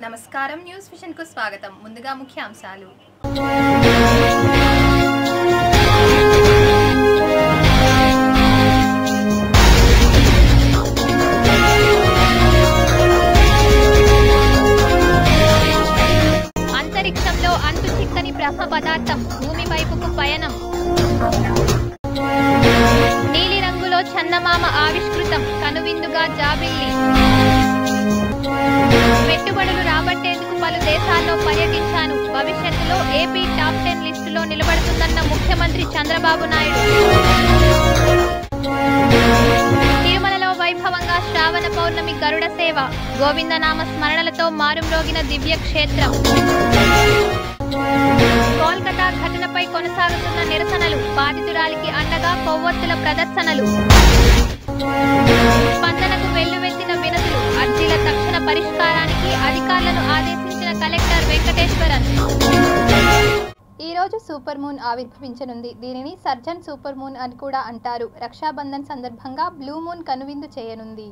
నమస్కారం news vision కు స్వాగతం. ముందుగా ముఖ్యాంశాలు. అంతరిక్షంలో అంతు చిక్కని బ్రహ్మ పదార్థం భూమి వైపుకు పయనం. నీలిరంగులో చందమామ ఆవిష్కృతం కనువిందుగా జాబిల్లి. పెట్టుబడులు రాబట్టేందుకు పలు దేశాల్లో పర్యటించాను. భవిష్యత్తులో ఏపీ టాప్ 10 లిస్టులో నిలబడుతుందన్న ముఖ్యమంత్రి చంద్రబాబు నాయుడు. తిరుమలలో వైభవంగా శ్రావణ పౌర్ణమి గరుడ సేవ. గోవిందనామ స్మరణలతో మారుమ్రోగిన దివ్య క్షేత్రం. కోల్కతా ఘటనపై కొనసాగుతున్న నిరసనలు. బాధితురాలికి అండగా కొవ్వొత్తుల ప్రదర్శనలు. స్పందనకు వెల్లువెత్తిన వినతులు. అర్జీల తక్షణ పరిష్కారానికి అధికారులను ఆదేశించిన కలెక్టర్ వెంకటేశ్వరన్. ఈ రోజు సూపర్ మూన్ ఆవిర్భవించనుంది. దీనిని సర్జన్ సూపర్ మూన్ అని కూడా అంటారు. రక్షాబంధన్ సందర్భంగా బ్లూ మూన్ కనువిందు చేయనుంది.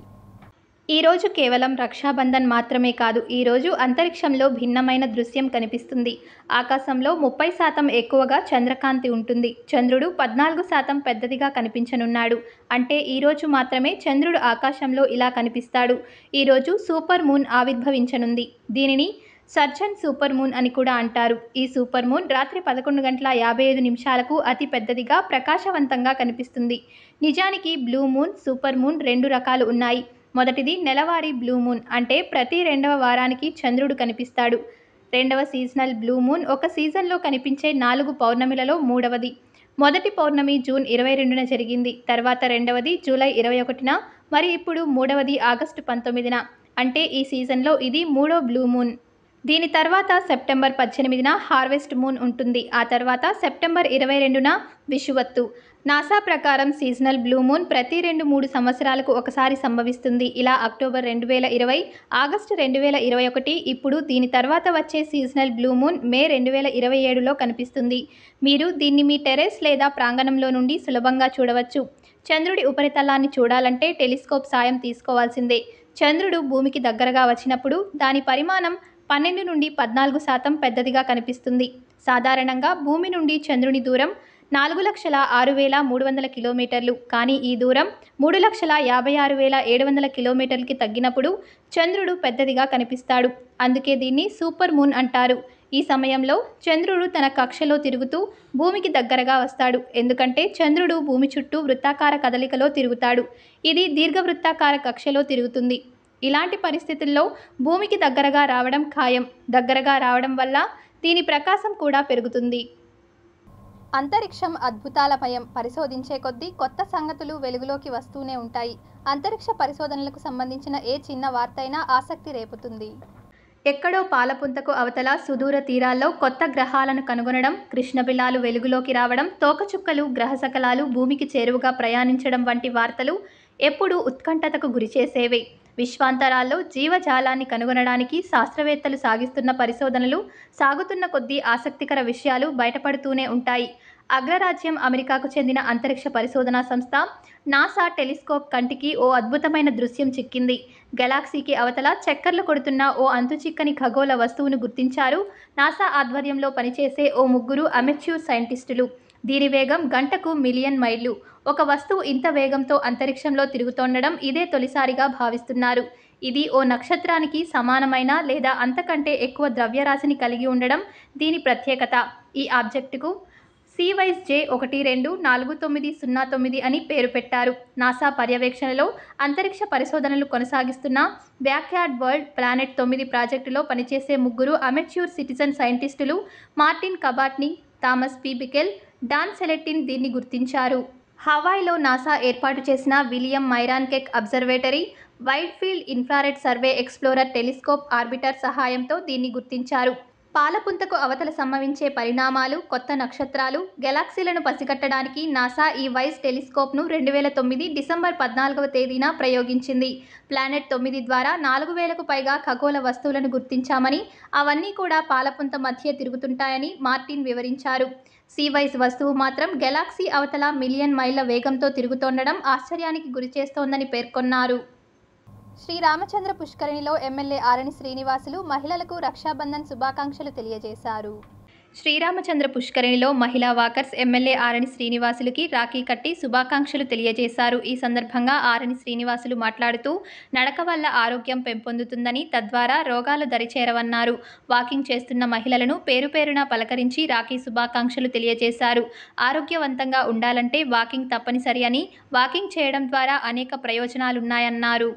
ఈ రోజు కేవలం రక్షాబంధన్ మాత్రమే కాదు, ఈ రోజు అంతరిక్షంలో భిన్నమైన దృశ్యం కనిపిస్తుంది. ఆకాశంలో 30% ఎక్కువగా చంద్రకాంతి ఉంటుంది. చంద్రుడు 14% పెద్దదిగా కనిపించనున్నాడు. అంటే ఈ రోజు మాత్రమే చంద్రుడు ఆకాశంలో ఇలా కనిపిస్తాడు. ఈ రోజు సూపర్ మూన్ ఆవిర్భవించనుంది. దీనిని సర్జన్ సూపర్ మూన్ అని కూడా అంటారు. ఈ సూపర్ మూన్ రాత్రి 11:55 అతి పెద్దదిగా ప్రకాశవంతంగా కనిపిస్తుంది. నిజానికి బ్లూ మూన్, సూపర్ మూన్ 2 రకాలు ఉన్నాయి. మొదటిది నెలవారీ బ్లూ మూన్, అంటే ప్రతి 2వ వారానికి చంద్రుడు కనిపిస్తాడు. రెండవ సీజనల్ బ్లూ మూన్ ఒక సీజన్లో కనిపించే 4 పౌర్ణమిలలో మూడవది. మొదటి పౌర్ణమి జూన్ 22న జరిగింది. తర్వాత రెండవది జూలై 21న, మరి ఇప్పుడు మూడవది ఆగస్టు 19న. అంటే ఈ సీజన్లో ఇది 3వ బ్లూ మూన్. దీని తర్వాత సెప్టెంబర్ 18న హార్వెస్ట్ మూన్ ఉంటుంది. ఆ తర్వాత సెప్టెంబర్ 22న విషువత్తు. నాసా ప్రకారం సీజనల్ బ్లూ మూన్ ప్రతి 2-3 సంవత్సరాలకు ఒకసారి సంభవిస్తుంది. ఇలా అక్టోబర్ 2020, ఆగస్టు 2021, ఇప్పుడు దీని తర్వాత వచ్చే సీజనల్ బ్లూ మూన్ మే 2027లో కనిపిస్తుంది. మీరు దీన్ని మీ టెర్రస్ లేదా ప్రాంగణంలో నుండి సులభంగా చూడవచ్చు. చంద్రుడి ఉపరితలాన్ని చూడాలంటే టెలిస్కోప్ సాయం తీసుకోవాల్సిందే. చంద్రుడు భూమికి దగ్గరగా వచ్చినప్పుడు దాని పరిమాణం 12 నుండి 14% పెద్దదిగా కనిపిస్తుంది. సాధారణంగా భూమి నుండి చంద్రుని దూరం 4,06,300 కిలోమీటర్లు. కానీ ఈ దూరం 3,56,700 కిలోమీటర్లకి తగ్గినప్పుడు చంద్రుడు పెద్దదిగా కనిపిస్తాడు. అందుకే దీన్ని సూపర్ మూన్ అంటారు. ఈ సమయంలో చంద్రుడు తన కక్షలో తిరుగుతూ భూమికి దగ్గరగా వస్తాడు. ఎందుకంటే చంద్రుడు భూమి చుట్టూ వృత్తాకార కదలికలో తిరుగుతాడు. ఇది దీర్ఘవృత్తాకార కక్షలో తిరుగుతుంది. ఇలాంటి పరిస్థితుల్లో భూమికి దగ్గరగా రావడం ఖాయం. దగ్గరగా రావడం వల్ల దీని ప్రకాశం కూడా పెరుగుతుంది. అంతరిక్షం అద్భుతాలమయం. పరిశోధించే కొద్దీ కొత్త సంగతులు వెలుగులోకి వస్తూనే ఉంటాయి. అంతరిక్ష పరిశోధనలకు సంబంధించిన ఏ చిన్న వార్త అయినా ఆసక్తి రేపుతుంది. ఎక్కడో పాలపుంతకు అవతల సుదూర తీరాల్లో కొత్త గ్రహాలను కనుగొనడం, కృష్ణబిలాలు వెలుగులోకి రావడం, తోకచుక్కలు, గ్రహశకలాలు భూమికి చేరువగా ప్రయాణించడం వంటి వార్తలు ఎప్పుడూ ఉత్కంఠతకు గురిచేసేవే. విశ్వాంతరాల్లో జీవజాలాన్ని కనుగొనడానికి శాస్త్రవేత్తలు సాగిస్తున్న పరిశోధనలు సాగుతున్న కొద్దీ ఆసక్తికర విషయాలు బయటపడుతూనే ఉంటాయి. అగ్రరాజ్యం అమెరికాకు చెందిన అంతరిక్ష పరిశోధనా సంస్థ నాసా టెలిస్కోప్ కంటికి ఓ అద్భుతమైన దృశ్యం చిక్కింది. గెలాక్సీకి అవతల చక్కర్లు కొడుతున్న ఓ అంతుచిక్కని ఖగోళ వస్తువును గుర్తించారు నాసా ఆధ్వర్యంలో పనిచేసే ఓ 3 అమెచ్యూర్ సైంటిస్టులు. దీని వేగం గంటకు 1,000,000 మైళ్ళు. ఒక వస్తువు ఇంత వేగంతో అంతరిక్షంలో తిరుగుతుండడం ఇదే తొలిసారిగా భావిస్తున్నారు. ఇది ఓ నక్షత్రానికి సమానమైన లేదా అంతకంటే ఎక్కువ ద్రవ్యరాశిని కలిగి ఉండడం దీని ప్రత్యేకత. ఈ ఆబ్జెక్టుకు CYSJ 124909 అని పేరు పెట్టారు. నాసా పర్యవేక్షణలో అంతరిక్ష పరిశోధనలు కొనసాగిస్తున్న బ్యాక్యార్డ్ వరల్డ్ ప్లానెట్ 9 ప్రాజెక్టులో పనిచేసే 3 అమెచ్యూర్ సిటిజన్ సైంటిస్టులు మార్టిన్ కబాట్ని, థామస్ పి బికెల్, డాన్ సెలెటిన్ దీన్ని గుర్తించారు. హవాయిలో నాసా ఏర్పాటు చేసిన William Myron Keck observatory, wide field infrared survey explorer telescope orbiter సహాయంతో దీన్ని గుర్తించారు. పాలపుంతకు అవతల సంభవించే పరిణామాలు, కొత్త నక్షత్రాలు, గెలాక్సీలను పసిగట్టడానికి నాసా ఈ వైస్ టెలిస్కోప్ను 2009 డిసెంబర్ 14వ తేదీన ప్రయోగించింది. ప్లానెట్ 9 ద్వారా 4,000కు పైగా ఖగోళ వస్తువులను గుర్తించామని, అవన్నీ కూడా పాలపుంత మధ్య తిరుగుతుంటాయని మార్టిన్ వివరించారు. CYSJ వస్తువు మాత్రం గెలాక్సీ అవతల 1,000,000 మైళ్ళ వేగంతో తిరుగుతుండడం ఆశ్చర్యానికి గురిచేస్తోందని పేర్కొన్నారు. శ్రీరామచంద్ర పుష్కరిణిలో ఎమ్మెల్యే ఆరణి శ్రీనివాసులు మహిళలకు రక్షాబంధన్ శుభాకాంక్షలు తెలియజేశారు. శ్రీరామచంద్ర పుష్కరిణిలో మహిళా వాకర్స్ ఎమ్మెల్యే ఆరణి శ్రీనివాసులకి రాఖీ కట్టి శుభాకాంక్షలు తెలియజేశారు. ఈ సందర్భంగా ఆరణి శ్రీనివాసులు మాట్లాడుతూ నడక వల్ల ఆరోగ్యం పెంపొందుతుందని, తద్వారా రోగాలు దరిచేరవన్నారు. వాకింగ్ చేస్తున్న మహిళలను పేరు పేరున పలకరించి రాఖీ శుభాకాంక్షలు తెలియజేశారు. ఆరోగ్యవంతంగా ఉండాలంటే వాకింగ్ తప్పనిసరి అని, వాకింగ్ చేయడం ద్వారా అనేక ప్రయోజనాలున్నాయన్నారు.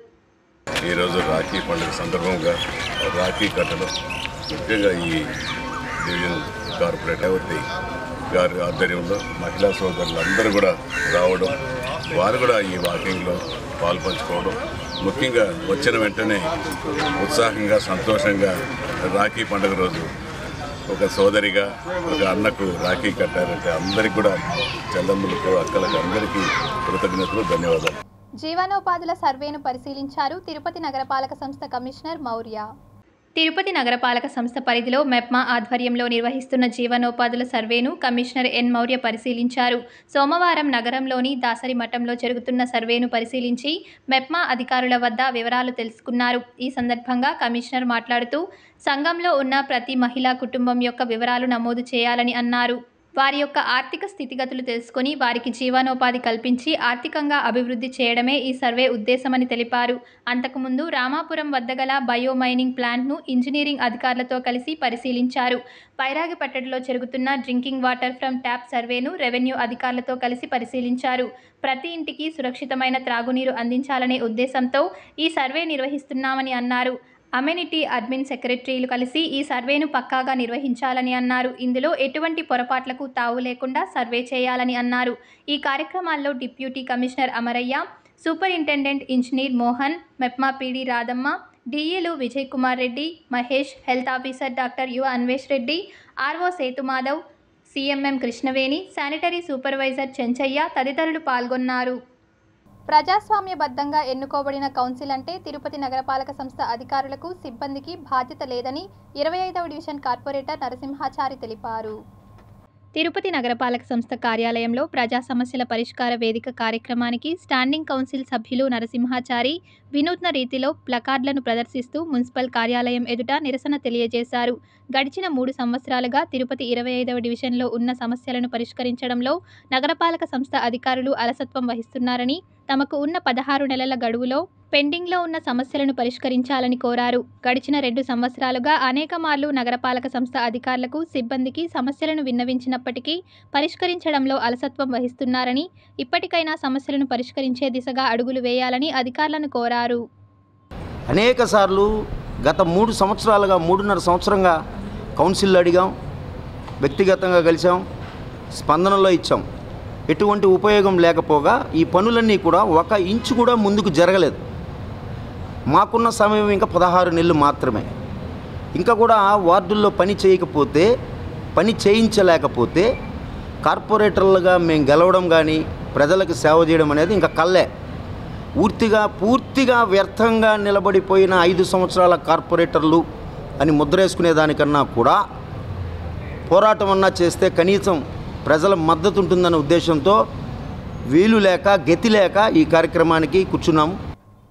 ఈరోజు రాఖీ పండుగ సందర్భంగా రాఖీ కట్టడం ముఖ్యంగా ఈ డివిజన్ కార్పొరేటర్ గారి ఆధ్వర్యంలో మహిళా సోదరులందరూ కూడా రావడం, వారు కూడా ఈ వాకింగ్లో పాల్పంచుకోవడం, ముఖ్యంగా వచ్చిన వెంటనే ఉత్సాహంగా సంతోషంగా రాఖీ పండుగ రోజు ఒక సోదరిగా ఒక అన్నకు రాఖీ కట్టారంటే అందరికీ కూడా చెల్లెమ్మలకు అక్కలకు అందరికీ కృతజ్ఞతలు, ధన్యవాదాలు. జీవనోపాధుల సర్వేను పరిశీలించారు తిరుపతి నగరపాలక సంస్థ కమిషనర్ మౌర్య. తిరుపతి నగరపాలక సంస్థ పరిధిలో మెప్మా ఆధ్వర్యంలో నిర్వహిస్తున్న జీవనోపాధుల సర్వేను కమిషనర్ ఎన్ మౌర్య పరిశీలించారు. సోమవారం నగరంలోని దాసరి మఠంలో జరుగుతున్న సర్వేను పరిశీలించి మెప్మా అధికారుల వద్ద వివరాలు తెలుసుకున్నారు. ఈ సందర్భంగా కమిషనర్ మాట్లాడుతూ సంఘంలో ఉన్న ప్రతి మహిళా కుటుంబం యొక్క వివరాలు నమోదు చేయాలని అన్నారు. వారి యొక్క ఆర్థిక స్థితిగతులు తెలుసుకొని వారికి జీవనోపాధి కల్పించి ఆర్థికంగా అభివృద్ధి చేయడమే ఈ సర్వే ఉద్దేశమని తెలిపారు. అంతకుముందు రామాపురం వద్ద గల బయో మైనింగ్ ప్లాంట్ను ఇంజనీరింగ్ అధికారులతో కలిసి పరిశీలించారు. పైరాగిపట్టణలో జరుగుతున్న డ్రింకింగ్ వాటర్ ఫ్రమ్ ట్యాప్ సర్వేను రెవెన్యూ అధికారులతో కలిసి పరిశీలించారు. ప్రతి ఇంటికి సురక్షితమైన త్రాగునీరు అందించాలనే ఉద్దేశంతో ఈ సర్వే నిర్వహిస్తున్నామని అన్నారు. అమ్యూనిటీ అడ్మిన్ సెక్రటరీలు కలిసి ఈ సర్వేను పక్కాగా నిర్వహించాలని అన్నారు. ఇందులో ఎటువంటి పొరపాట్లకు తావు లేకుండా సర్వే చేయాలని అన్నారు. ఈ కార్యక్రమాల్లో deputy commissioner Amaraiah, superintendent engineer Mohan, MEPMA PD Radhamma, డిఈలు Vijay Kumar Reddy, Mahesh, health officer doctor U Anvesh Reddy, RO Sethumadhav, CMM Krishnaveni, sanitary supervisor Chenchaiah తదితరులు పాల్గొన్నారు. ప్రజాస్వామ్యబద్ధంగా ఎన్నుకోబడిన కౌన్సిల్ అంటే తిరుపతి నగరపాలక సంస్థ అధికారులకు, సిబ్బందికి బాధ్యత లేదని 25వ డివిజన్ కార్పొరేటర్ నరసింహాచారి తెలిపారు. తిరుపతి నగరపాలక సంస్థ కార్యాలయంలో ప్రజా సమస్యల పరిష్కార వేదిక కార్యక్రమానికి స్టాండింగ్ కౌన్సిల్ సభ్యులు నరసింహాచారి వినూత్న రీతిలో ప్లకార్డులను ప్రదర్శిస్తూ మున్సిపల్ కార్యాలయం ఎదుట నిరసన తెలియజేశారు. గడిచిన 3 సంవత్సరాలుగా తిరుపతి 25వ డివిజన్లో ఉన్న సమస్యలను పరిష్కరించడంలో నగరపాలక సంస్థ అధికారులు అలసత్వం వహిస్తున్నారని, తమకు ఉన్న 16 నెలల గడువులో పెండింగ్లో ఉన్న సమస్యలను పరిష్కరించాలని కోరారు. గడిచిన 2 సంవత్సరాలుగా అనేక మార్లు నగరపాలక సంస్థ అధికారులకు, సిబ్బందికి సమస్యలను విన్నవించినప్పటికీ పరిష్కరించడంలో అలసత్వం వహిస్తున్నారని, ఇప్పటికైనా సమస్యలను పరిష్కరించే దిశగా అడుగులు వేయాలని అధికారులను కోరారు. అనేక సార్లు గత 3 సంవత్సరాలుగా 3.5 సంవత్సరంగా కౌన్సిల్ అడిగాం, వ్యక్తిగతంగా కలిసాం, స్పందనలో ఇచ్చాం. ఎటువంటి ఉపయోగం లేకపోగా ఈ పనులన్నీ కూడా 1 ఇంచు కూడా ముందుకు జరగలేదు. మాకున్న సమయం ఇంకా 16 నెలలు మాత్రమే. ఇంకా కూడా వార్డుల్లో పని చేయకపోతే, పని చేయించలేకపోతే కార్పొరేటర్లుగా మేము గెలవడం కానీ ప్రజలకు సేవ చేయడం అనేది ఇంకా కళ్ళే. పూర్తిగా వ్యర్థంగా నిలబడిపోయిన 5 సంవత్సరాల కార్పొరేటర్లు అని ముద్రేసుకునే దానికన్నా కూడా పోరాటం అన్నా చేస్తే కనీసం ప్రజల మద్దతు ఉంటుందనే ఉద్దేశంతో వీలు లేక గతి లేక ఈ కార్యక్రమానికి కూర్చున్నాము.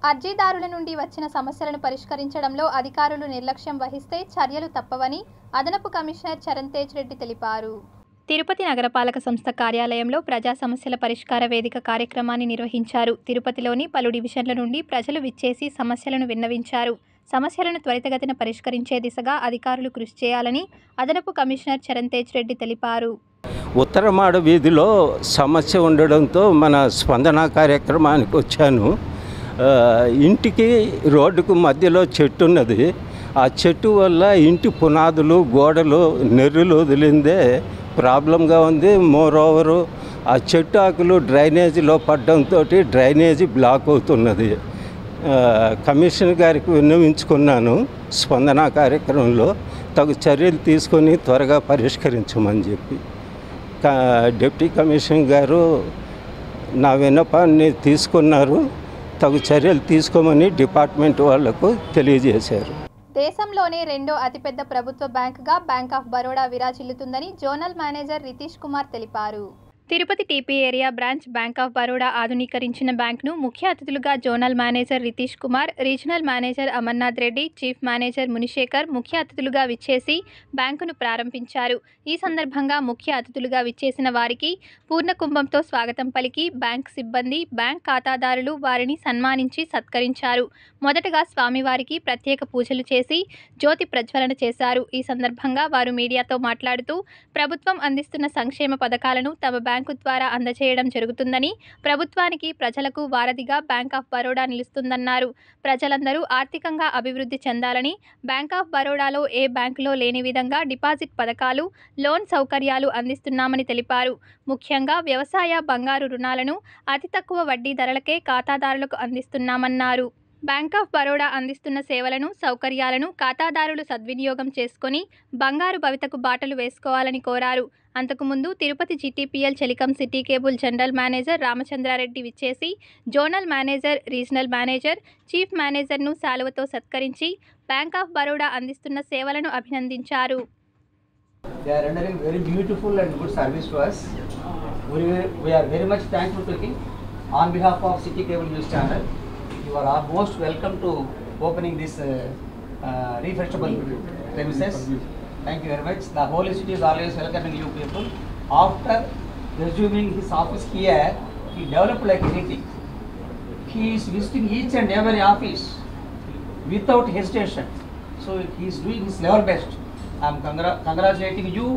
అర్జీదారుల నుండి వచ్చిన సమస్యలను పరిష్కరించడంలో అధికారులు నిర్లక్ష్యం వహిస్తే చర్యలు తప్పవని అదనపు కమిషనర్ చరణ్ తేజ్ రెడ్డి తెలిపారు. తిరుపతి నగరపాలక సంస్థ కార్యాలయంలో ప్రజా సమస్యల పరిష్కార వేదిక కార్యక్రమాన్ని నిర్వహించారు. తిరుపతిలోని పలు డివిజన్ల నుండి ప్రజలు విచ్చేసి సమస్యలను విన్నవించారు. సమస్యలను త్వరితగతిన పరిష్కరించే దిశగా అధికారులు కృషి చేయాలని అదనపు కమిషనర్ చరణ్ తేజ్ రెడ్డి తెలిపారు. ఉత్తరమాడ వీధిలో సమస్య ఉండడంతో మన స్పందన కార్యక్రమానికి వచ్చాను. ఇంటికి రోడ్డుకు మధ్యలో చెట్టు ఉన్నది. ఆ చెట్టు వల్ల ఇంటి పునాదులు, గోడలు నెర్రులు వదిలిందే ప్రాబ్లంగా ఉంది. మోరోవరు ఆ చెట్టు ఆకులు డ్రైనేజీలో పడడంతో డ్రైనేజీ బ్లాక్ అవుతున్నది. కమిషనర్ గారికి విన్నవించుకున్నాను. స్పందన కార్యక్రమంలో తగు చర్యలు తీసుకొని త్వరగా పరిష్కరించమని చెప్పి డిప్యూటీ కమిషనర్ గారు నా విన్నపాన్ని తీసుకున్నారు. తగు చర్యలు తీసుకోమని డిపార్ట్మెంట్ వాళ్లకు తెలియజేశారు. దేశంలోనే 2వ అతిపెద్ద ప్రభుత్వ బ్యాంకుగా బ్యాంక్ ఆఫ్ బరోడా విరాజిల్లుతుందని జోనల్ మేనేజర్ రితీష్ కుమార్ తెలిపారు. Tirupati TP area branch bank of Baroda ఆధునీకరించిన బ్యాంక్ను ముఖ్య అతిథులుగా zonal manager Ritesh Kumar, regional manager Amarnath Reddy, chief manager Munishekar ముఖ్య అతిథులుగా విచ్చేసి బ్యాంకును ప్రారంభించారు. ఈ సందర్భంగా ముఖ్య అతిథులుగా విచ్చేసిన వారికి పూర్ణ కుంభంతో స్వాగతం పలికి బ్యాంక్ సిబ్బంది, బ్యాంక్ ఖాతాదారులు వారిని సన్మానించి సత్కరించారు. మొదటగా స్వామివారికి ప్రత్యేక పూజలు చేసి జ్యోతి ప్రజ్వలన చేశారు. ఈ సందర్భంగా వారు మీడియాతో మాట్లాడుతూ ప్రభుత్వం అందిస్తున్న సంక్షేమ పథకాలను తమ బ్యాంకు ద్వారా అందజేయడం జరుగుతుందని, ప్రభుత్వానికి ప్రజలకు వారధిగా బ్యాంక్ ఆఫ్ బరోడా నిలుస్తుందన్నారు. ప్రజలందరూ ఆర్థికంగా అభివృద్ధి చెందాలని, బ్యాంక్ ఆఫ్ బరోడాలో ఏ బ్యాంకులో లేని విధంగా డిపాజిట్ పథకాలు, లోన్ సౌకర్యాలు అందిస్తున్నామని తెలిపారు. ముఖ్యంగా వ్యవసాయ, బంగారు రుణాలను అతి తక్కువ వడ్డీ ధరలకే ఖాతాదారులకు అందిస్తున్నామన్నారు. బ్యాంక్ ఆఫ్ బరోడా అందిస్తున్న సేవలను, సౌకర్యాలను ఖాతాదారులు సద్వినియోగం చేసుకుని బంగారు భవితకు బాటలు వేసుకోవాలని కోరారు. అంతకుముందు Tirupati GTPL telecom city cable general manager Ramachandra Reddy విచ్చేసి zonal manager, regional manager, chief మేనేజర్ను శాలువతో సత్కరించి బ్యాంక్ ఆఫ్ బరోడా అందిస్తున్న సేవలను అభినందించారు. They are rendering very beautiful and good service to us. We are very much thankful to him. On behalf of City Cable News Channel, you are most welcome to opening this refreshable premises. Thank you very much. The Holy City is always welcoming you people. After resuming his office here, he developed like anything. He is visiting each and every office without hesitation. So he is doing his level best. I am congratulating you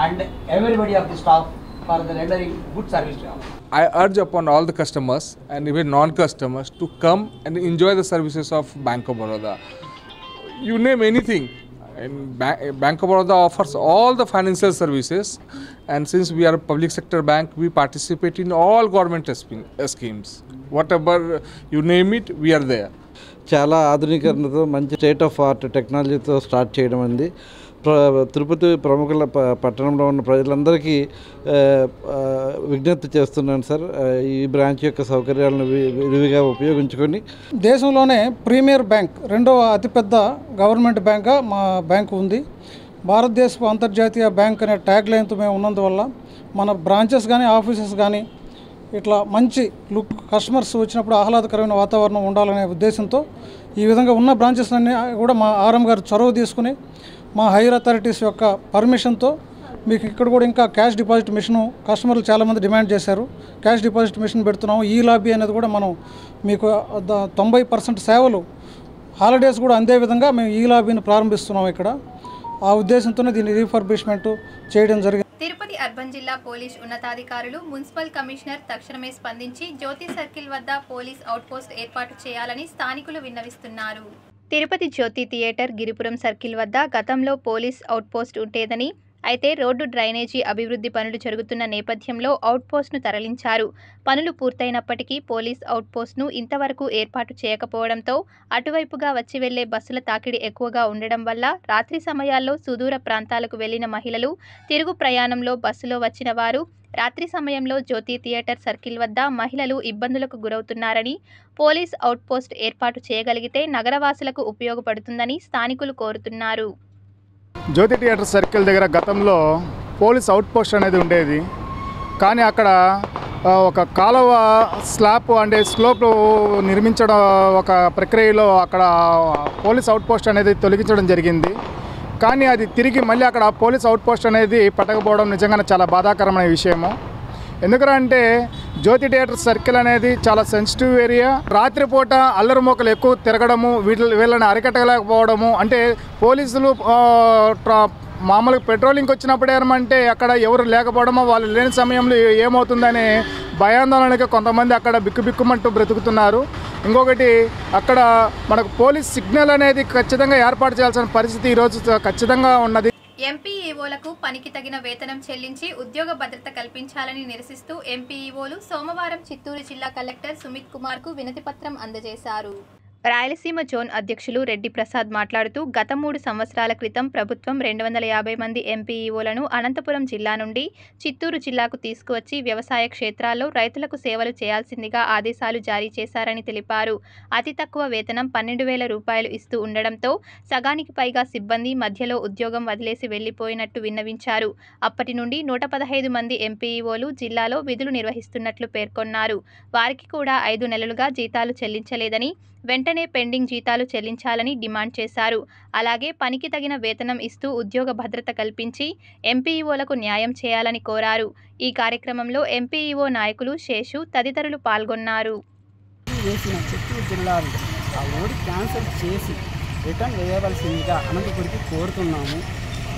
and everybody of the staff for the rendering good service to us. I urge upon all the customers and even non-customers to come and enjoy the services of Bank of Baroda. You name anything, and Bank of Baroda offers all the financial services, and since we are a public sector bank, we participate in all government schemes. Whatever you name it, we are there. చాలా ఆధునీకరణతో మంచి state of art టెక్నాలజీతో start చేయడం అంది. తిరుపతి ప్రముఖుల పట్టణంలో ఉన్న ప్రజలందరికీ విజ్ఞప్తి చేస్తున్నాను సార్, ఈ బ్రాంచ్ యొక్క సౌకర్యాలను విరివిగా ఉపయోగించుకొని దేశంలోనే ప్రీమియర్ బ్యాంక్, రెండవ అతిపెద్ద గవర్నమెంట్ బ్యాంక్గా మా బ్యాంకు ఉంది. భారతదేశపు అంతర్జాతీయ బ్యాంక్ అనే ట్యాగ్ లైన్తో మేము ఉన్నందువల్ల మన బ్రాంచెస్ కానీ ఆఫీసెస్ కానీ ఇట్లా మంచి లుక్, కస్టమర్స్ వచ్చినప్పుడు ఆహ్లాదకరమైన వాతావరణం ఉండాలనే ఉద్దేశంతో ఈ విధంగా ఉన్న బ్రాంచెస్ అన్నీ కూడా మా ఆర్ఎం గారు చొరవ తీసుకుని మా హైయర్ అథారిటీస్ యొక్క పర్మిషన్తో మీకు ఇక్కడ కూడా ఇంకా క్యాష్ డిపాజిట్ మిషను కస్టమర్లు చాలామంది డిమాండ్ చేశారు. క్యాష్ డిపాజిట్ మిషన్ పెడుతున్నాము. ఈ లాబీ అనేది కూడా మనం మీకు 90% సేవలు హాలిడేస్ కూడా అందే విధంగా మేము ఈ లాబీని ప్రారంభిస్తున్నాం ఇక్కడ. ఆ ఉద్దేశంతోనే దీన్ని రీఫర్బిష్మెంట్ చేయడం జరిగింది. తిరుపతి అర్బన్ జిల్లా పోలీస్ ఉన్నతాధికారులు, మున్సిపల్ కమిషనర్ తక్షణమే స్పందించి జ్యోతి సర్కిల్ వద్ద పోలీస్ అవుట్పోస్ట్ ఏర్పాటు చేయాలని స్థానికులు విన్నవిస్తున్నారు. తిరుపతి జ్యోతి థియేటర్, గిరిపురం సర్కిల్ వద్ద గతంలో పోలీస్ అవుట్పోస్ట్ ఉండేదని, అయితే రోడ్డు డ్రైనేజీ అభివృద్ధి పనులు జరుగుతున్న నేపథ్యంలో అవుట్పోస్ట్ను తరలించారు. పనులు పూర్తయినప్పటికీ పోలీస్ అవుట్పోస్ట్ను ఇంతవరకు ఏర్పాటు చేయకపోవడంతో అటువైపుగా వచ్చి వెళ్లే బస్సుల తాకిడి ఎక్కువగా ఉండడం వల్ల రాత్రి సమయాల్లో సుదూర ప్రాంతాలకు వెళ్లిన మహిళలు, తిరుగు ప్రయాణంలో బస్సులో వచ్చిన వారు రాత్రి సమయంలో జ్యోతి థియేటర్ సర్కిల్ వద్ద మహిళలు ఇబ్బందులకు గురవుతున్నారని, పోలీస్ అవుట్పోస్ట్ ఏర్పాటు చేయగలిగితే నగరవాసులకు ఉపయోగపడుతుందని స్థానికులు కోరుతున్నారు. జ్యోతి థియేటర్ సర్కిల్ దగ్గర గతంలో పోలీస్ అవుట్పోస్ట్ అనేది ఉండేది. కానీ అక్కడ ఒక కాలువ స్లాబ్ అంటే స్లోప్ నిర్మించడం ఒక ప్రక్రియలో అక్కడ పోలీస్ అవుట్పోస్ట్ అనేది తొలగించడం జరిగింది. కానీ అది తిరిగి మళ్ళీ అక్కడ పోలీస్ అవుట్పోస్ట్ అనేది పట్టకపోవడం నిజంగానే చాలా బాధాకరమైన విషయము. ఎందుకంటే జ్యోతి థియేటర్ సర్కిల్ అనేది చాలా సెన్సిటివ్ ఏరియా. రాత్రిపూట అల్లరి మోకలు ఎక్కువ తిరగడము, వీళ్ళని అరికట్టలేకపోవడము, అంటే పోలీసులు మామూలుగా పెట్రోలింగ్కి వచ్చినప్పుడు ఏమంటే అక్కడ ఎవరు లేకపోవడమో, వాళ్ళు లేని సమయంలో ఏమవుతుందని భయాందోళనకి కొంతమంది అక్కడ బిక్కుబిక్కుమంటూ బ్రతుకుతున్నారు. ఇంకొకటి అక్కడ మనకు పోలీస్ సిగ్నల్ అనేది ఖచ్చితంగా ఏర్పాటు చేయాల్సిన పరిస్థితి ఈరోజు ఖచ్చితంగా ఉన్నది. ఎంపీఈఓలకు పనికి తగిన వేతనం చెల్లించి ఉద్యోగ భద్రత కల్పించాలని నిరసిస్తూ ఎంపీఈఓలు సోమవారం చిత్తూరు జిల్లా కలెక్టర్ సుమిత్ కుమార్ కు వినతి పత్రం అందజేశారు. రాయలసీమ జోన్ అధ్యక్షులు రెడ్డి ప్రసాద్ మాట్లాడుతూ గత 3 సంవత్సరాల క్రితం ప్రభుత్వం 250 మంది ఎంపీఈఓలను అనంతపురం జిల్లా నుండి చిత్తూరు జిల్లాకు తీసుకువచ్చి వ్యవసాయ క్షేత్రాల్లో రైతులకు సేవలు చేయాల్సిందిగా ఆదేశాలు జారీ చేశారని తెలిపారు. అతి తక్కువ వేతనం 12,000 రూపాయలు ఇస్తూ ఉండడంతో సగానికి పైగా సిబ్బంది మధ్యలో ఉద్యోగం వదిలేసి వెళ్లిపోయినట్టు విన్నవించారు. అప్పటి నుండి 115 మంది ఎంపీఈఓలు జిల్లాలో విధులు నిర్వహిస్తున్నట్లు పేర్కొన్నారు. వారికి కూడా 5 నెలలుగా జీతాలు చెల్లించలేదని, వెంటనే పెండింగ్ జీతాలు చెల్లించాలని డిమాండ్ చేశారు. అలాగే పనికి తగిన వేతనం ఇస్తూ ఉద్యోగ భద్రత కల్పించి ఎంపీఈఓలకు న్యాయం చేయాలని కోరారు. ఈ కార్యక్రమంలో ఎంపీఈఓ నాయకులు శేషు తదితరులు పాల్గొన్నారు. చిత్తూరు జిల్లాలో ఆ ఓడి క్యాన్సిల్ చేసి రిటర్న్ వేయవలసిందిగా అనంతపురికి కోరుతున్నాము.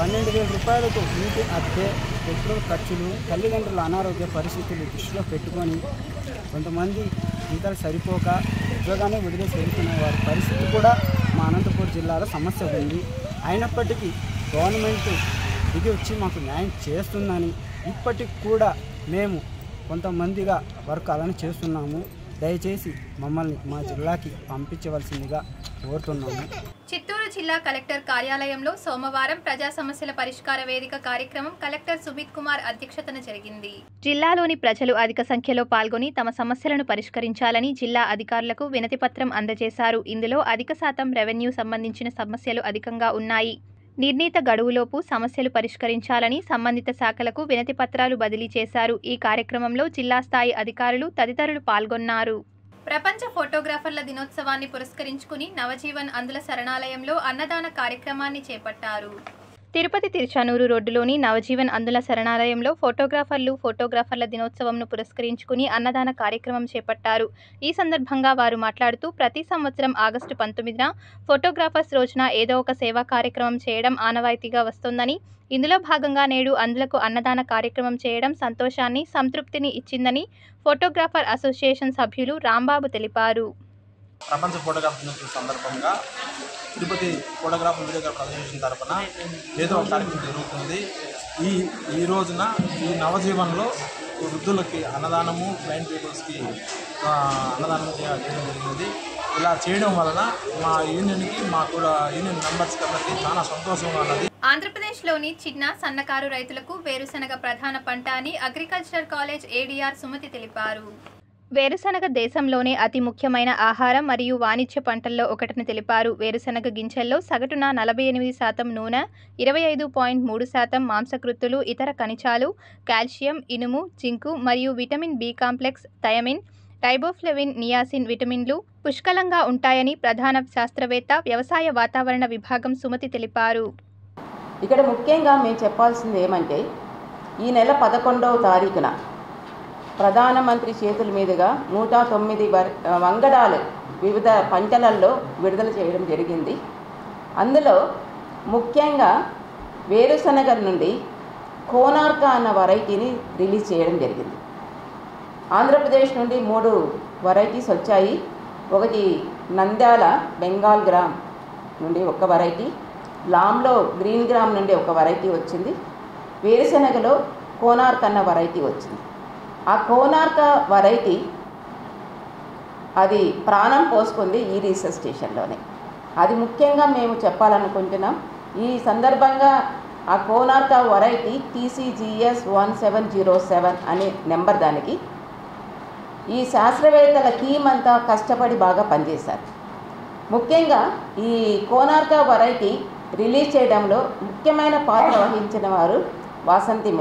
12,000 రూపాయలతో ఇంటి అద్దె, పెట్రోల్ ఖర్చులు, తల్లిదండ్రుల అనారోగ్య పరిస్థితులు దృష్టిలో పెట్టుకొని కొంతమంది జీతాలు సరిపోక ఉద్యోగాన్ని వదిలేసి వెళ్తున్న వారి పరిస్థితి కూడా మా అనంతపురం జిల్లాలో సమస్య ఉంది. అయినప్పటికీ గవర్నమెంట్ దిగి వచ్చి మాకు న్యాయం చేస్తుందని ఇప్పటికి కూడా మేము కొంతమందిగా వర్క్ అలానే చేస్తున్నాము. దయచేసి మమ్మల్ని మా జిల్లాకి పంపించవలసిందిగా కోరుతున్నాము. చిత్తూరు జిల్లా కలెక్టర్ కార్యాలయంలో సోమవారం ప్రజా సమస్యల పరిష్కార వేదిక కార్యక్రమం కలెక్టర్ సుమిత్ కుమార్ అధ్యక్షతన జరిగింది. జిల్లాలోని ప్రజలు అధిక సంఖ్యలో పాల్గొని తమ సమస్యలను పరిష్కరించాలని జిల్లా అధికారులకు వినతిపత్రం అందజేశారు. ఇందులో అధిక శాతం రెవెన్యూ సంబంధించిన సమస్యలు అధికంగా ఉన్నాయి. నిర్ణీత గడువులోపు సమస్యలు పరిష్కరించాలని సంబంధిత శాఖలకు వినతి పత్రాలు బదిలీ చేశారు. ఈ కార్యక్రమంలో జిల్లా స్థాయి అధికారులు తదితరులు పాల్గొన్నారు. ప్రపంచ ఫోటోగ్రాఫర్ల దినోత్సవాన్ని పురస్కరించుకుని నవజీవన్ అందుల శరణాలయంలో అన్నదాన కార్యక్రమాన్ని చేపట్టారు. తిరుపతి తిరుచానూరు రోడ్డులోని నవజీవన్ అందుల శరణాలయంలో ఫోటోగ్రాఫర్ల దినోత్సవంను పురస్కరించుకుని అన్నదాన కార్యక్రమం చేపట్టారు. ఈ సందర్భంగా వారు మాట్లాడుతూ ప్రతి సంవత్సరం ఆగస్టు 19న ఫోటోగ్రాఫర్స్ రోజున ఏదో ఒక సేవా కార్యక్రమం చేయడం ఆనవాయితీగా వస్తోందని, ఇందులో భాగంగా నేడు అందులకు అన్నదాన కార్యక్రమం చేయడం సంతోషాన్ని, సంతృప్తిని ఇచ్చిందని ఫోటోగ్రాఫర్ అసోసియేషన్ సభ్యులు రాంబాబు తెలిపారు. ప్రపంచ ఫోటోగ్రాఫర్ దినోత్సవం సందర్భంగా తిరుపతి ఫోటోగ్రాఫర్ వీడియోగ్రాఫర్ అసోసియేషన్ తరఫున ఏదో ఒక కార్యక్రమం జరుగుతుంది. ఈ రోజున ఈ నవజీవన్లో వృద్ధులకి అన్నదానము, బ్లైండ్ పీపుల్స్కి అన్నదానం చేయడం జరిగింది. ఇలా చేయడం వలన మా యూనియన్కి, మా కూడా యూనియన్ మెంబర్స్కి అందరికీ చాలా సంతోషంగా ఉన్నది. ఆంధ్రప్రదేశ్లోని చిన్న సన్నకారు రైతులకు వేరుశనగ ప్రధాన పంట అని అగ్రికల్చర్ కాలేజ్ ఏడీఆర్ సుమతి తెలిపారు. వేరుశనగ దేశంలోనే అతి ముఖ్యమైన ఆహారం మరియు వాణిజ్య పంటల్లో ఒకటని తెలిపారు. వేరుశనగ గింజల్లో సగటున 48% నూనె, 25.3% మాంసకృత్తులు, ఇతర ఖనిజాలు, కాల్షియం, ఇనుము, జింకు మరియు vitamin B complex, thiamine, riboflavin, niacin విటమిన్లు పుష్కలంగా ఉంటాయని ప్రధాన శాస్త్రవేత్త, వ్యవసాయ వాతావరణ విభాగం సుమతి తెలిపారు. ఇక్కడ ముఖ్యంగా మేము చెప్పాల్సింది ఏమంటే, ఈ నెల 11వ తారీఖున ప్రధానమంత్రి చేతుల మీదుగా 109 వంగడాలు వివిధ పంటలలో విడుదల చేయడం జరిగింది. అందులో ముఖ్యంగా వేరుశనగ నుండి కోనార్క అన్న వెరైటీని రిలీజ్ చేయడం జరిగింది. ఆంధ్రప్రదేశ్ నుండి 3 వెరైటీస్ వచ్చాయి. ఒకటి నంద్యాల బెంగాల్ గ్రామ్ నుండి ఒక వెరైటీ, లామ్లో గ్రీన్ గ్రామ్ నుండి ఒక వెరైటీ వచ్చింది. వేరుశనగలో కోనార్క అన్న వెరైటీ వచ్చింది. ఆ కోనార్క వెరైటీ అది ప్రాణం పోసుకుంది ఈ రీసెర్చ్ స్టేషన్లోనే. అది ముఖ్యంగా మేము చెప్పాలనుకుంటున్నాం. ఈ సందర్భంగా ఆ కోనార్క వెరైటీ TCGS 1707 అనే నెంబర్ దానికి. ఈ శాస్త్రవేత్తల టీం అంతా కష్టపడి బాగా పనిచేశారు. ముఖ్యంగా ఈ కోనార్క వెరైటీ రిలీజ్ చేయడంలో ముఖ్యమైన పాత్ర వహించిన వారు వాసంతి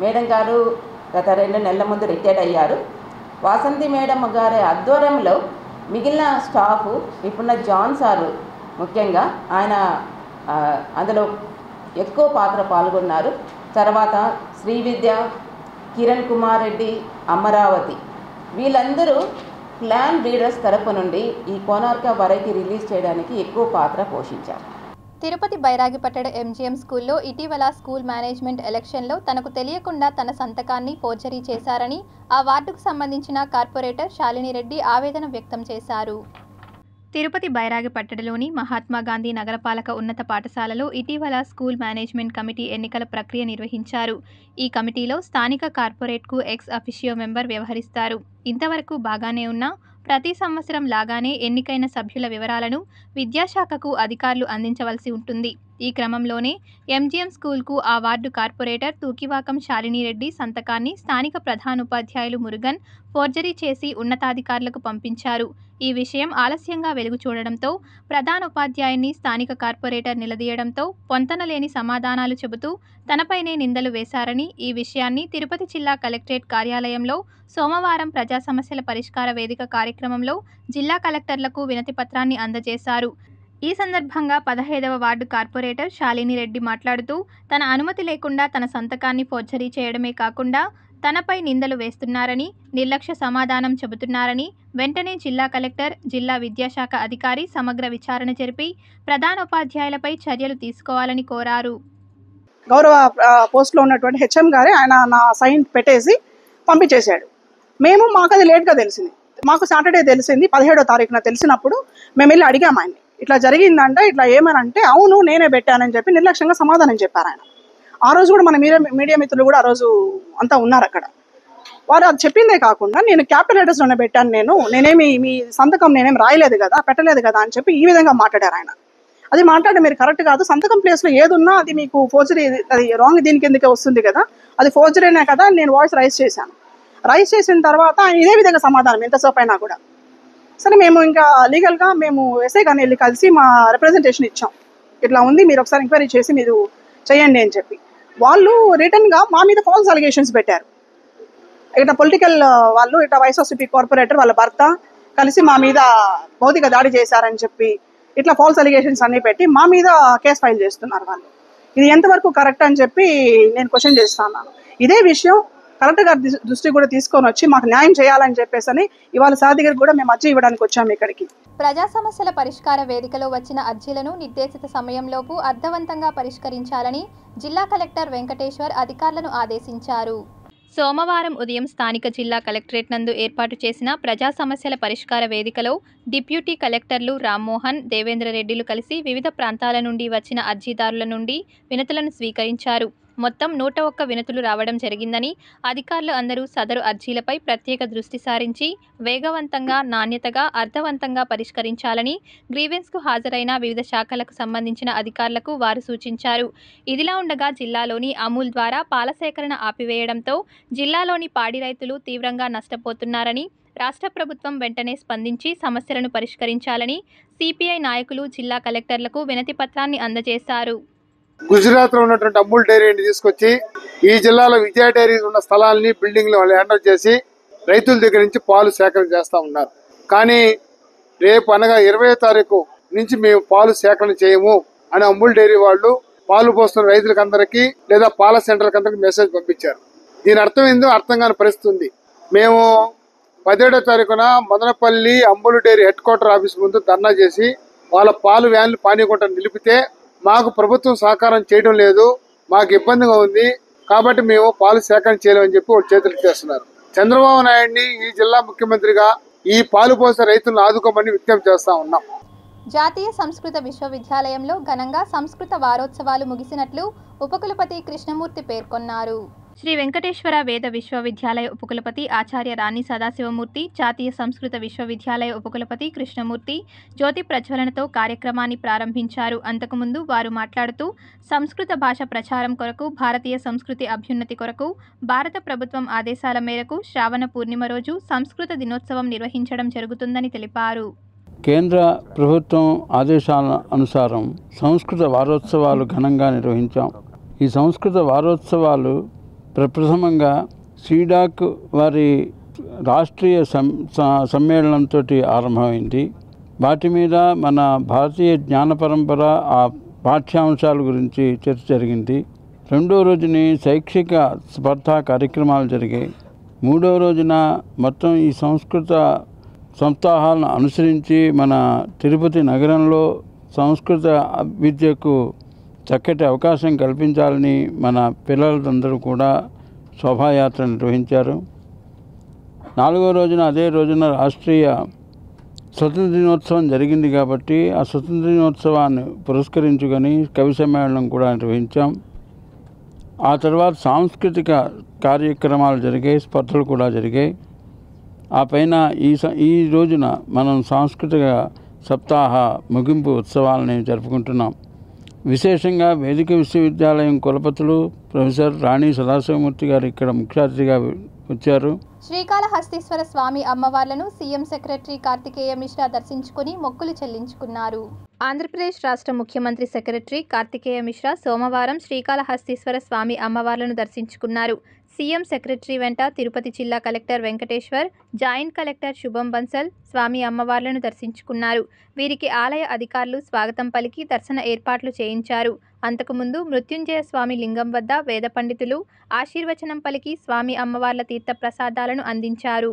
మేడం గారు గత 2 నెలల ముందు రిటైర్డ్ అయ్యారు. వాసంతి మేడం గారి ఆధ్వర్యంలో మిగిలిన స్టాఫ్, ఇప్పుడున్న జాన్ సారు ముఖ్యంగా ఆయన అందులో ఎక్కువ పాత్ర పాల్గొన్నారు. తర్వాత శ్రీవిద్య, కిరణ్ కుమార్ రెడ్డి, అమరావతి వీళ్ళందరూ ప్లాన్ బ్రీడర్స్ తరపు నుండి ఈ కోనార్క వెరైటీ రిలీజ్ చేయడానికి ఎక్కువ పాత్ర పోషించారు. తిరుపతి బైరాగిపట్టణ MGM స్కూల్లో ఇటీవల స్కూల్ మేనేజ్మెంట్ ఎలక్షన్లో తనకు తెలియకుండా తన సంతకాన్ని ఫోర్జరీ చేశారని ఆ వార్డుకు సంబంధించిన కార్పొరేటర్ శాలినిరెడ్డి ఆవేదన వ్యక్తం చేశారు. తిరుపతి బైరాగిపట్టణలోని మహాత్మాగాంధీ నగరపాలక ఉన్నత పాఠశాలలో ఇటీవల స్కూల్ మేనేజ్మెంట్ కమిటీ ఎన్నికల ప్రక్రియ నిర్వహించారు. ఈ కమిటీలో స్థానిక కార్పొరేట్కు ఎక్స్ అఫిషియో మెంబర్ వ్యవహరిస్తారు. ఇంతవరకు బాగానే ఉన్నా ప్రతి సంవత్సరం లాగానే ఎన్నికైన సభ్యుల వివరాలను విద్యాశాఖకు అధికారులు అందించవలసి ఉంటుంది. ఈ క్రమంలోనే ఎంజీఎం స్కూల్కు ఆ వార్డు కార్పొరేటర్ తూకివాకం శాలినీరెడ్డి సంతకాన్ని స్థానిక ప్రధానోపాధ్యాయులు మురుగన్ ఫోర్జరీ చేసి ఉన్నతాధికారులకు పంపించారు. ఈ విషయం ఆలస్యంగా వెలుగు చూడడంతో ప్రధానోపాధ్యాయుని స్థానిక కార్పొరేటర్ నిలదీయడంతో పొంతనలేని సమాధానాలు చెబుతూ తనపైనే నిందలు వేశారని, ఈ విషయాన్ని తిరుపతి జిల్లా కలెక్టరేట్ కార్యాలయంలో సోమవారం ప్రజా సమస్యల పరిష్కార వేదిక కార్యక్రమంలో జిల్లా కలెక్టర్లకు వినతి పత్రాన్ని అందజేశారు. ఈ సందర్భంగా 17వ వార్డు కార్పొరేటర్ శాలినీరెడ్డి మాట్లాడుతూ తన అనుమతి లేకుండా తన సంతకాన్ని ఫోర్జరీ చేయడమే కాకుండా తనపై నిందలు వేస్తున్నారని, నిర్లక్ష్య సమాధానం చెబుతున్నారని, వెంటనే జిల్లా కలెక్టర్, జిల్లా విద్యాశాఖ అధికారి సమగ్ర విచారణ జరిపి ప్రధానోపాధ్యాయులపై చర్యలు తీసుకోవాలని కోరారు. గౌరవ పోస్ట్లో ఉన్నటువంటి హెచ్ఎం గారే ఆయన నా సైన్ పెట్టేసి పంపించేశాడు. మాకు అది లేట్గా తెలిసింది. మాకు సాటర్డే తెలిసింది, 17వ తారీఖున తెలిసినప్పుడు మేము వెళ్ళి అడిగాము ఆయన్ని, ఇట్లా జరిగిందంట, ఇట్లా ఏమనంటే అవును నేనే పెట్టానని చెప్పి నిర్లక్ష్యంగా సమాధానం చెప్పారు ఆయన. ఆ రోజు కూడా మన మీడియా మిత్రులు కూడా ఆ రోజు అంతా ఉన్నారు అక్కడ. వారు అది చెప్పిందే కాకుండా నేను క్యాపిటల్ లెటర్స్లోనే పెట్టాను, నేనేమి మీ సంతకం నేనేమి రాయలేదు కదా, పెట్టలేదు కదా అని చెప్పి ఈ విధంగా మాట్లాడారు ఆయన. అది మాట్లాడే మీరు కరెక్ట్ కాదు, సంతకం ప్లేస్లో ఏదున్నా అది మీకు ఫోర్జరీ, అది రాంగ్ దీని కిందకే వస్తుంది కదా, అది ఫోర్జరీనే కదా నేను వాయిస్ రైజ్ చేశాను. రైజ్ చేసిన తర్వాత ఆయన ఇదే విధంగా సమాధానం ఎంతసేపు అయినా కూడా. సరే మేము ఇంకా లీగల్గా మేము ఎస్ఐ గారిని వెళ్ళి కలిసి మా రిప్రజెంటేషన్ ఇచ్చాం, ఇట్లా ఉంది మీరు ఒకసారి ఎంక్వైరీ చేసి మీరు చేయండి అని చెప్పి. వాళ్ళు రిటర్న్గా మా మీద ఫాల్స్ అలిగేషన్స్ పెట్టారు. ఇట్లా పొలిటికల్ వాళ్ళు, ఇట్లా వైఎస్ఆర్సీపీ కార్పొరేటర్ వాళ్ళ భర్త కలిసి మా మీద భౌతిక దాడి చేశారని చెప్పి ఇట్లా ఫాల్స్ అలిగేషన్స్ అన్నీ పెట్టి మా మీద కేసు ఫైల్ చేస్తున్నారు వాళ్ళు. ఇది ఎంతవరకు కరెక్ట్ అని చెప్పి నేను క్వశ్చన్ చేస్తున్నాను. ఇదే విషయం కలెక్టర్ గారి దృష్టి కూడా తీసుకొని వచ్చి మాకు న్యాయం చేయాలని చెప్పేసి ఇవాళ సార్ దగ్గర కూడా మేము అర్జీ ఇవ్వడానికి వచ్చాము ఇక్కడికి. ప్రజా సమస్యల పరిష్కార వేదికలో వచ్చిన అర్జీలను నిర్దేశిత సమయంలోపు అర్థవంతంగా పరిష్కరించాలని జిల్లా కలెక్టర్ వెంకటేశ్వర్ అధికారులను ఆదేశించారు. సోమవారం ఉదయం స్థానిక జిల్లా కలెక్టరేట్ నందు ఏర్పాటు చేసిన ప్రజా సమస్యల పరిష్కార వేదికలో డిప్యూటీ కలెక్టర్లు రామ్మోహన్, దేవేంద్రరెడ్డిలు కలిసి వివిధ ప్రాంతాల నుండి వచ్చిన అర్జీదారుల నుండి వినతులను స్వీకరించారు. మొత్తం 101 వినతులు రావడం జరిగిందని, అధికారులు అందరూ సదరు అర్జీలపై ప్రత్యేక దృష్టి సారించి వేగవంతంగా, నాణ్యతగా, అర్థవంతంగా పరిష్కరించాలని గ్రీవెన్స్కు హాజరైన వివిధ శాఖలకు సంబంధించిన అధికారులకు వారు సూచించారు. ఇదిలా ఉండగా జిల్లాలోని అమూల్ ద్వారా పాల సేకరణ ఆపివేయడంతో జిల్లాలోని పాడి రైతులు తీవ్రంగా నష్టపోతున్నారని, రాష్ట్ర ప్రభుత్వం వెంటనే స్పందించి సమస్యలను పరిష్కరించాలని సిపిఐ నాయకులు జిల్లా కలెక్టర్లకు వినతి పత్రాన్ని అందజేశారు. గుజరాత్లో ఉన్నటువంటి అమూల్ డైరీని తీసుకొచ్చి ఈ జిల్లాలో విజయ డైరీ ఉన్న స్థలాల్ని, బిల్డింగ్లు వాళ్ళు హ్యాండ్ ఓవర్ చేసి రైతుల దగ్గర నుంచి పాలు సేకరణ చేస్తూ ఉన్నారు. కానీ రేపు అనగా 20వ తారీఖు నుంచి మేము పాలు సేకరణ చేయము అని అమూల్ డైరీ వాళ్ళు పాలు పోస్తున్న రైతులకు అందరికీ లేదా పాల సెంటర్లకు అందరికీ మెసేజ్ పంపించారు. దీని అర్థం ఏందో అర్థం కాని పరిస్థితి ఉంది. మేము 17వ తారీఖున Madanapalle Amul dairy headquarter office ముందు ధర్నా చేసి వాళ్ళ పాలు వ్యాన్లు పానీయకుండా నిలిపితే మాకు ప్రభుత్వం సహకారం చేయడం లేదు, మాకు ఇబ్బందిగా ఉంది, కాబట్టి మేము పాలు సేకరణ చేయలేమని చెప్పి వాళ్ళు చేతులు చేస్తున్నారు. చంద్రబాబు నాయుడిని ఈ జిల్లా ముఖ్యమంత్రిగా ఈ పాలు పోసే రైతులను ఆదుకోమని విజ్ఞప్తి చేస్తా ఉన్నాం. జాతీయ సంస్కృత విశ్వవిద్యాలయంలో ఘనంగా సంస్కృత వారోత్సవాలు ముగిసినట్లు ఉపకులపతి కృష్ణమూర్తి పేర్కొన్నారు. శ్రీ వెంకటేశ్వర వేద విశ్వవిద్యాలయ ఉపకులపతి ఆచార్య రాణి సదాశివమూర్తి, జాతీయ సంస్కృత విశ్వవిద్యాలయ ఉపకులపతి కృష్ణమూర్తి జ్యోతి ప్రజ్వలనతో కార్యక్రమాన్ని ప్రారంభించారు. అంతకుముందు వారు మాట్లాడుతూ సంస్కృత భాష ప్రచారం కొరకు, భారతీయ సంస్కృతి అభ్యున్నతి కొరకు భారత ప్రభుత్వం ఆదేశాల మేరకు శ్రావణ పూర్ణిమ రోజు సంస్కృత దినోత్సవం నిర్వహించడం జరుగుతుందని తెలిపారు. కేంద్ర ప్రభుత్వం ఆదేశాల అనుసారం సంస్కృత వారోత్సవాలు ఘనంగా నిర్వహించాం. ఈ సంస్కృత వారోత్సవాలు ప్రప్రథమంగా సీడాక్ వారి రాష్ట్రీయ సమ్మేళనంతో ఆరంభమైంది. వాటి మీద మన భారతీయ జ్ఞాన పరంపర ఆ పాఠ్యాంశాల గురించి చర్చ జరిగింది. రెండో రోజుని శైక్షిక స్పర్ధా కార్యక్రమాలు జరిగాయి. మూడో రోజున మొత్తం ఈ సంస్కృత సప్తాహాలను అనుసరించి మన తిరుపతి నగరంలో సంస్కృత విద్యకు చక్కటి అవకాశం కల్పించాలని మన పిల్లలందరూ కూడా శోభాయాత్ర నిర్వహించారు. నాలుగో రోజున అదే రోజున రాష్ట్రీయ స్వతంత్ర దినోత్సవం జరిగింది కాబట్టి ఆ స్వతంత్ర దినోత్సవాన్ని పురస్కరించుకొని కవి సమ్మేళనం కూడా నిర్వహించాం. ఆ తర్వాత సాంస్కృతిక కార్యక్రమాలు జరిగాయి, స్పర్ధలు కూడా జరిగాయి. ఆ పైన ఈ రోజున మనం సాంస్కృతిక సప్తాహ ముగింపు ఉత్సవాలని జరుపుకుంటున్నాం. విశేషంగా వేదిక విశ్వవిద్యాలయం కులపతులు ప్రొఫెసర్ రాణి సదాశివమూర్తి గారు ఇక్కడ ముఖ్య అతిథిగా వచ్చారు. శ్రీకాళహస్తీశ్వర స్వామి అమ్మవార్లను సీఎం సెక్రటరీ కార్తికేయ మిశ్రా దర్శించుకుని మొక్కులు చెల్లించుకున్నారు. ఆంధ్రప్రదేశ్ రాష్ట్ర ముఖ్యమంత్రి సెక్రటరీ కార్తికేయ మిశ్రా సోమవారం శ్రీకాళహస్తీశ్వర స్వామి అమ్మవార్లను దర్శించుకున్నారు. సీఎం సెక్రటరీ వెంట తిరుపతి జిల్లా కలెక్టర్ వెంకటేశ్వర్, జాయింట్ కలెక్టర్ శుభం బన్సల్ స్వామి అమ్మవార్లను దర్శించుకున్నారు. వీరికి ఆలయ అధికారులు స్వాగతం పలికి దర్శన ఏర్పాట్లు చేయించారు. అంతకుముందు మృత్యుంజయ స్వామి లింగం వద్ద వేద పండితులు ఆశీర్వచనం పలికి స్వామి అమ్మవార్ల తీర్థ ప్రసాదాలను అందించారు.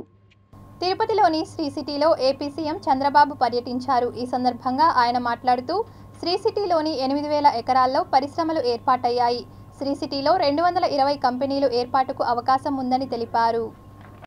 తిరుపతిలోని శ్రీ సిటీలో ఏపీ సీఎం చంద్రబాబు పర్యటించారు. ఈ సందర్భంగా ఆయన మాట్లాడుతూ శ్రీ సిటీలోని 8,000 ఎకరాల్లో పరిశ్రమలు ఏర్పాటయ్యాయి. శ్రీ సిటీలో 220 కంపెనీలు ఏర్పాటుకు అవకాశం ఉందని తెలిపారు.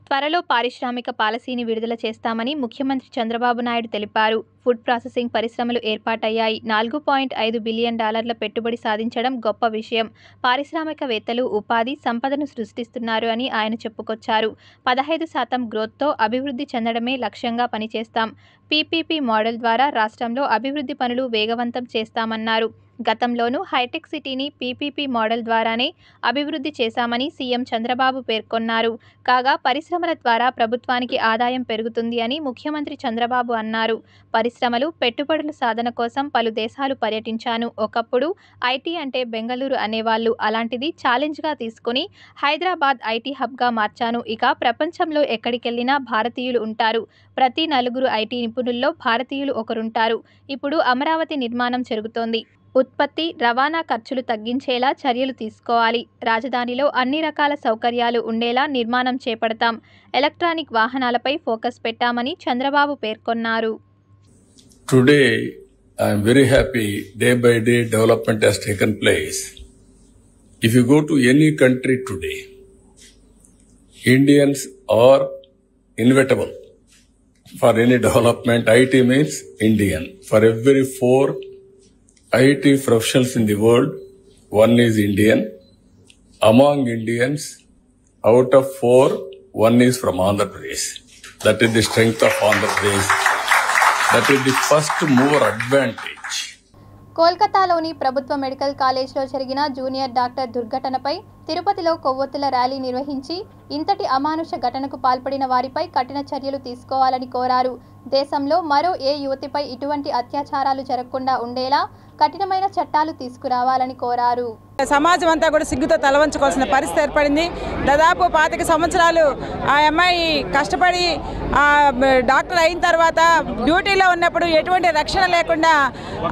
త్వరలో పారిశ్రామిక పాలసీని విడుదల చేస్తామని ముఖ్యమంత్రి చంద్రబాబు నాయుడు తెలిపారు. ఫుడ్ ప్రాసెసింగ్ పరిశ్రమలు ఏర్పాటయ్యాయి. $4.5 బిలియన్ పెట్టుబడి సాధించడం గొప్ప విషయం. పారిశ్రామికవేత్తలు ఉపాధి సంపదను సృష్టిస్తున్నారు అని ఆయన చెప్పుకొచ్చారు. 15% గ్రోత్తో అభివృద్ధి చెందడమే లక్ష్యంగా పనిచేస్తాం. పీపీపీ మోడల్ ద్వారా రాష్ట్రంలో అభివృద్ధి పనులు వేగవంతం చేస్తామన్నారు. గతంలోనూ హైటెక్ సిటీని పీపీపీ మోడల్ ద్వారానే అభివృద్ధి చేశామని సీఎం చంద్రబాబు పేర్కొన్నారు. కాగా పరిశ్రమల ద్వారా ప్రభుత్వానికి ఆదాయం పెరుగుతుంది అని ముఖ్యమంత్రి చంద్రబాబు అన్నారు. పరిశ్రమలు పెట్టుబడుల సాధన కోసం పలు దేశాలు పర్యటించాను. ఒకప్పుడు ఐటీ అంటే బెంగళూరు అనేవాళ్ళు. అలాంటిది ఛాలెంజ్గా తీసుకుని హైదరాబాద్ ఐటీ హబ్గా మార్చాను. ఇక ప్రపంచంలో ఎక్కడికెళ్లినా భారతీయులు ఉంటారు. ప్రతి 4 ఐటీ నిపుణుల్లో భారతీయులు ఒకరుంటారు. ఇప్పుడు అమరావతి నిర్మాణం జరుగుతోంది. ఉత్పత్తి, రవాణా ఖర్చులు తగ్గించేలా చర్యలు తీసుకోవాలి. రాజధానిలో అన్ని రకాల సౌకర్యాలు ఉండేలా నిర్మాణం చేపడతాం. ఎలక్ట్రానిక్ వాహనాలపై ఫోకస్ పెట్టామని చంద్రబాబు పేర్కొన్నారు. Today I am very happy. Day by day development has taken place. If you go to any country today, Indians are inevitable. For any development, IT means Indian. For every 4 IT professionals in the world, 1 is Indian. Among Indians, out of 4, 1 is from Andhra Pradesh. That is the strength of Andhra Pradesh. That is the first mover advantage. కోల్కతాలోని ప్రభుత్వ medical కాలేజ్లో జరిగిన junior doctor దుర్ఘటనపై తిరుపతిలో కొవ్వొత్తుల rally నిర్వహించి ఇంతటి అమానుష ఘటనకు పాల్పడిన వారిపై కఠిన చర్యలు తీసుకోవాలని కోరారు. దేశంలో మరో ఏ యువతిపై ఇటువంటి అత్యాచారాలు జరగకుండా ఉండేలా కఠినమైన చట్టాలు తీసుకురావాలని కోరారు. సమాజం అంతా కూడా సిగ్గుతో తలవంచుకోవాల్సిన పరిస్థితి ఏర్పడింది. దాదాపు 25 సంవత్సరాలు ఆ అమ్మాయి కష్టపడి డాక్టర్ అయిన తర్వాత డ్యూటీలో ఉన్నప్పుడు ఎటువంటి రక్షణ లేకుండా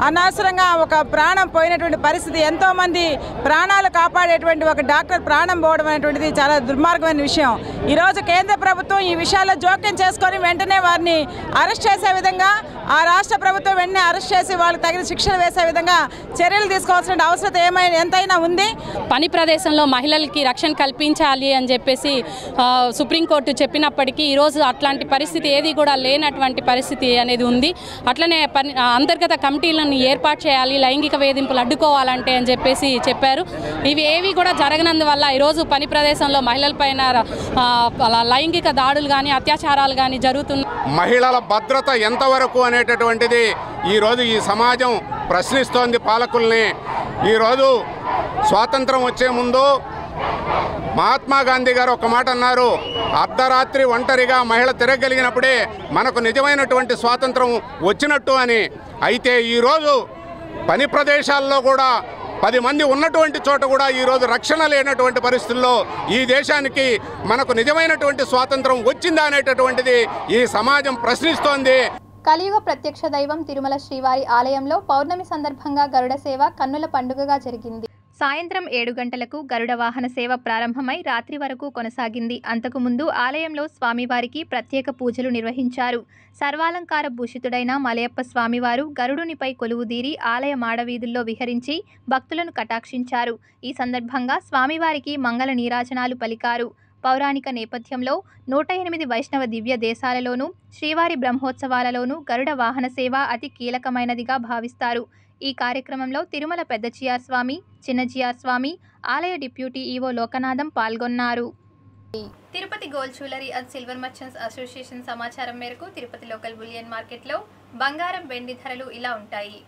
అనవసరంగా ఒక ప్రాణం పోయినటువంటి పరిస్థితి. ఎంతోమంది ప్రాణాలు కాపాడేటువంటి ఒక డాక్టర్ ప్రాణం పోవడం అనేటువంటిది చాలా దుర్మార్గమైన విషయం. ఈరోజు కేంద్ర ప్రభుత్వం ఈ విషయాల్లో జోక్యం చేసుకొని వెంటనే వారిని అరెస్ట్ చేసే విధంగా, ఆ రాష్ట్ర ప్రభుత్వం వెంటనే అరెస్ట్ చేసి వాళ్ళకి తగిన శిక్షలు వేసే విధంగా చర్యలు తీసుకోవాల్సిన అవసరం ఎంతైనా ఉంది. పని ప్రదేశంలో మహిళలకి రక్షణ కల్పించాలి అని చెప్పేసి సుప్రీంకోర్టు చెప్పినప్పటికీ ఈరోజు అట్లాంటి పరిస్థితి ఏది కూడా లేనటువంటి పరిస్థితి అనేది ఉంది. అట్లనే అంతర్గత కమిటీలను ఏర్పాటు చేయాలి, లైంగిక వేధింపులు అడ్డుకోవాలంటే అని చెప్పేసి చెప్పారు. ఇవి ఏవి కూడా జరగనందువల్ల ఈరోజు పని ప్రదేశంలో మహిళలపైన లైంగిక దాడులు కానీ అత్యాచారాలు కానీ జరుగుతున్నాయి. మహిళల భద్రత ఎంతవరకు అనేటటువంటిది ఈరోజు ఈ సమాజం ప్రశ్నిస్తోంది పాలకుల్ని. ఈరోజు స్వాతంత్రం వచ్చే ముందు మహాత్మా గాంధీ గారు ఒక మాట అన్నారు, అర్ధరాత్రి ఒంటరిగా మహిళ తిరగలిగినప్పుడే మనకు నిజమైనటువంటి స్వాతంత్రం వచ్చినట్టు అని. అయితే ఈరోజు పని ప్రదేశాల్లో కూడా 10 మంది ఉన్నటువంటి చోట కూడా ఈరోజు రక్షణ లేనటువంటి పరిస్థితుల్లో ఈ దేశానికి మనకు నిజమైనటువంటి స్వాతంత్రం వచ్చిందా అనేటటువంటిది ఈ సమాజం ప్రశ్నిస్తోంది. కలియుగ ప్రత్యక్ష దైవం తిరుమల శ్రీవారి ఆలయంలో పౌర్ణమి సందర్భంగా గరుడ సేవ కన్నుల పండుగగా జరిగింది. సాయంత్రం 7 గంటలకు గరుడ వాహన సేవ ప్రారంభమై రాత్రి వరకు కొనసాగింది. అంతకుముందు ఆలయంలో స్వామివారికి ప్రత్యేక పూజలు నిర్వహించారు. సర్వాలంకార భూషితుడైన మలయప్ప స్వామివారు గరుడునిపై కొలువుదీరి ఆలయ మాడవీధుల్లో విహరించి భక్తులను కటాక్షించారు. ఈ సందర్భంగా స్వామివారికి మంగళ నీరాజనాలు పలికారు. పౌరాణిక నేపథ్యంలో 108 వైష్ణవ దివ్య దేశాలలోనూ శ్రీవారి బ్రహ్మోత్సవాలలోనూ గరుడ వాహన సేవ అతి కీలకమైనదిగా భావిస్తారు. ఈ కార్యక్రమంలో తిరుమల పెద్ద జిఆర్ స్వామి, చిన్న జిఆర్ స్వామి, ఆలయ డిప్యూటీ ఈవో లోకనాథం పాల్గొన్నారు. Tirupati gold jewellery and silver merchants association సమాచారం మేరకు తిరుపతి లోకల్ బులియన్ మార్కెట్లో బంగారం వెండి ధరలు ఇలా ఉంటాయి.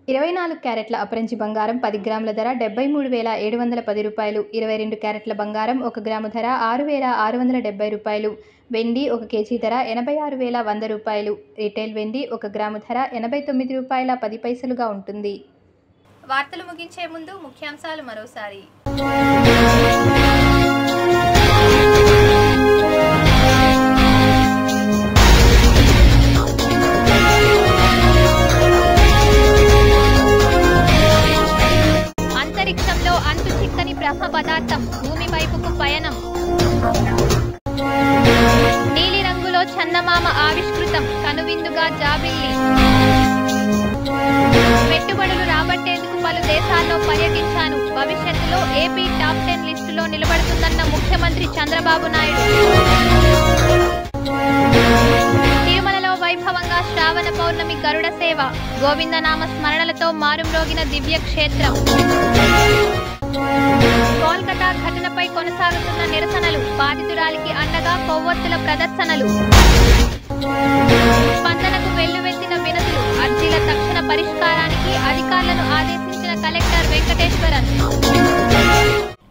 24 క్యారెట్ల అపరంజి బంగారం 10 గ్రాముల ధర 73,710 రూపాయలు. 22 క్యారెట్ల బంగారం 1 గ్రాము ధర 6,670 రూపాయలు. వెండి 1 కేజీ ధర 86,100 రూపాయలు. రీటైల్ వెండి 1 గ్రాము ధర 89 రూపాయల 10 పైసలుగా ఉంటుంది. వార్తలు ముగించే ముందు ముఖ్యాంశాలు మరోసారి. అంతరిక్షంలో అంతు చిక్కని బ్రహ్మ పదార్థం భూమి వైపుకు పయనం. నీలిరంగులో చందమామ ఆవిష్కృతం కనువిందుగా జాబిల్లి. పెట్టుబడులు రాబట్టేందుకు పలు దేశాల్లో పర్యటించాను. భవిష్యత్తులో ఏపీ టాప్ 10 లిస్టులో నిలబడుతుందన్న ముఖ్యమంత్రి చంద్రబాబు నాయుడు. తిరుమలలో వైభవంగా శ్రావణ పౌర్ణమి గరుడ సేవ. గోవిందనామ స్మరణలతో మారుమ్రోగిన దివ్య క్షేత్రం. కోల్కతా ఘటనపై కొనసాగుతున్న నిరసనలు. బాధితురాలికి అండగా కొవ్వొత్తుల ప్రదర్శనలు. స్పందనకు వెల్లువెత్తిన వినతులు. అర్జీల తక్షణ పరిష్కారానికి అధికారులను ఆదేశించిన కలెక్టర్ వెంకటేశ్వరన్.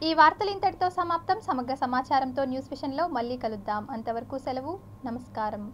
ఈ వార్తలు ఇంతటితో సమాప్తం. సమగ్ర సమాచారంతో న్యూస్ విషన్లో మళ్ళీ కలుద్దాం. అంతవరకు సెలవు. నమస్కారం.